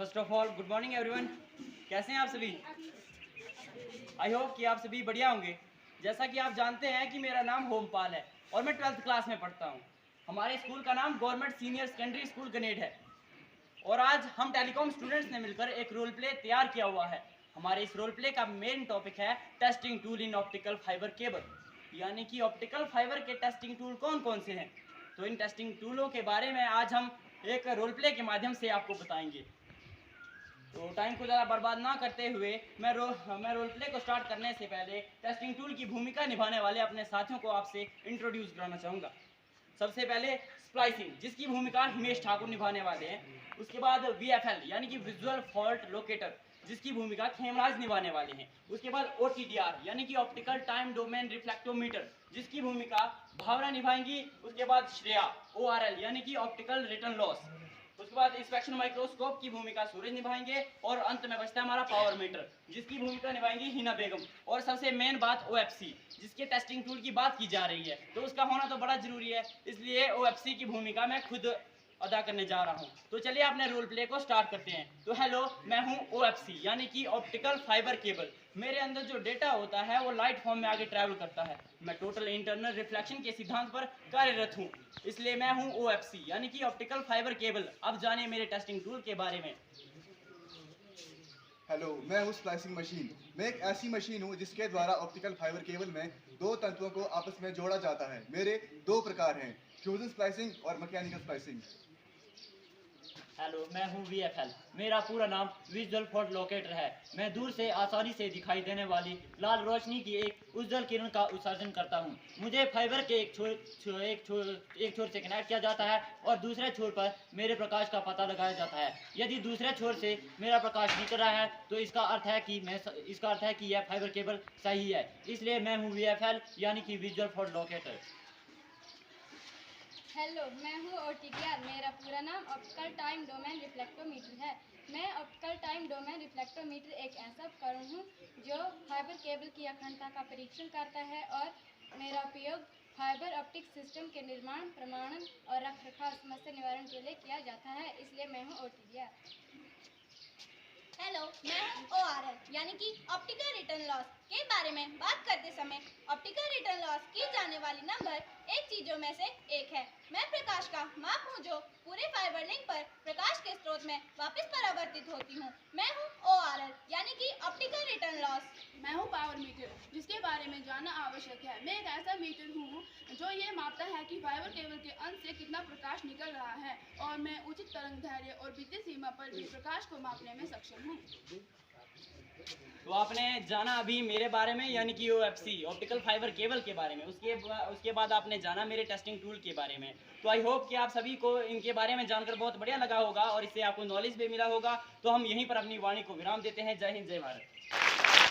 First of all good morning everyone. कैसे हैं आप सभी? आई होप कि आप सभी बढ़िया होंगे। जैसा कि आप जानते हैं कि मेरा नाम होमपाल है और मैं 12th क्लास में पढ़ता हूँ। हमारे स्कूल का नाम गवर्नमेंट सीनियर सेकेंडरी स्कूल गनेड है और आज हम टेलीकॉम स्टूडेंट्स ने मिलकर एक रोल प्ले तैयार किया हुआ है। हमारे इस रोल प्ले का मेन टॉपिक है testing tool in optical fibre cable, यानी कि ऑप्टिकल फाइबर के टेस्टिंग टूल कौन कौन से हैं। तो इन टेस्टिंग टूलों के बारे में आज हम एक रोल प्ले के माध्यम से आपको बताएंगे। तो टाइम को ज़्यादा बर्बाद ना करते हुए मैं रोल प्ले को स्टार्ट करने से पहले टेस्टिंग टूल की भूमिका निभाने वाले अपने साथियों को आपसे इंट्रोड्यूस कराना चाहूँगा। सबसे पहले स्प्लाइसिंग, जिसकी भूमिका हिमेश ठाकुर निभाने वाले हैं। उसके बाद VFL यानी कि विजुअल फॉल्ट लोकेटर, जिसकी भूमिका खेमराज निभाने वाले हैं। उसके बाद OTDR यानी कि ऑप्टिकल टाइम डोमेन रिफ्लेक्टोमीटर, जिसकी भूमिका भावना निभाएंगी। उसके बाद श्रेया ORL यानी कि ऑप्टिकल रिटर्न लॉस। उसके बाद इंस्पेक्शन माइक्रोस्कोप की भूमिका सूरज निभाएंगे और अंत में बचता है हमारा पावर मीटर, जिसकी भूमिका निभाएंगी हिना बेगम। और सबसे मेन बात OFC, जिसके टेस्टिंग टूल की बात की जा रही है, तो उसका होना तो बड़ा जरूरी है, इसलिए OFC की भूमिका मैं खुद अदा करने जा रहा हूँ। तो चलिए अपने रोल प्ले को स्टार्ट करते हैं। तो हेलो, मैं हूँ OFC यानी कि ऑप्टिकल फाइबर केबल। मेरे अंदर जो डेटा होता है वो लाइट फॉर्म में आगे ट्रैवल करता है। मैं टोटल इंटरनल रिफ्लेक्शन के सिद्धांत पर कार्यरत हूँ, इसलिए मैं हूँ OFC यानी कि ऑप्टिकल फाइबर केबल। अब जानिए मेरे टेस्टिंग टूल के बारे में। हेलो, मैं हूँ स्प्लाइसिंग मशीन। मैं एक ऐसी मशीन हूँ जिसके द्वारा ऑप्टिकल फाइबर केबल में दो तंतुओं को आपस में जोड़ा जाता है। मेरे दो प्रकार हैं, फ्यूजन स्प्लाइसिंग और मैकेनिकल स्प्लाइसिंग। हेलो, मैं हूँ VFL। मेरा पूरा नाम विजुअल फॉल्ट लोकेटर है। मैं दूर से आसानी से दिखाई देने वाली लाल रोशनी की एक उज्जवल किरण का उत्सर्जन करता हूँ। मुझे फाइबर के एक छोर से कनेक्ट किया जाता है और दूसरे छोर पर मेरे प्रकाश का पता लगाया जाता है। यदि दूसरे छोर से मेरा प्रकाश निकल रहा है तो इसका अर्थ है कि यह फाइबर केबल सही है। इसलिए मैं हूँ VFL यानी कि विजुअल फॉल्ट लोकेटर। हेलो, मैं हूँ OTDR। मेरा पूरा नाम ऑप्टिकल टाइम डोमेन रिफ्लेक्टोमीटर है। मैं ऑप्टिकल टाइम डोमेन रिफ्लेक्टोमीटर एक ऐसा उपकरण हूँ जो फाइबर केबल की अखंडता का परीक्षण करता है और मेरा उपयोग फाइबर ऑप्टिक सिस्टम के निर्माण, प्रमाणन और रखरखाव समस्या निवारण के लिए किया जाता है, इसलिए मैं हूँ OTDR। हेलो, मैं हूँ ORL यानी कि ऑप्टिकल रिटर्न लॉस के बारे में बात करते समय ऑप्टिकल रिटर्न लॉस की जाने वाली नंबर एक चीजों में से एक है। मैं प्रकाश का माप हूँ जो पूरे फाइबर लिंक पर प्रकाश के स्रोत में वापस परावर्तित होती हूँ। मैं हूँ ORL यानी कि ऑप्टिकल रिटर्न लॉस। मैं हूँ पावर मीटर, जिसके बारे में जानना आवश्यक है। मैं एक ऐसा मीटर हूँ जो ये मापता है कि फाइबर केबल के अंत से कितना प्रकाश निकल रहा है और मैं उचित तरंग दैर्घ्य और विद्युत सीमा पर भी प्रकाश को मापने में सक्षम हूँ। तो आपने जाना अभी मेरे बारे में यानी कि OFC ऑप्टिकल फाइबर केबल के बारे में। उसके बाद आपने जाना मेरे टेस्टिंग टूल के बारे में। तो आई होप कि आप सभी को इनके बारे में जानकर बहुत बढ़िया लगा होगा और इससे आपको नॉलेज भी मिला होगा। तो हम यहीं पर अपनी वाणी को विराम देते हैं। जय हिंद, जय भारत।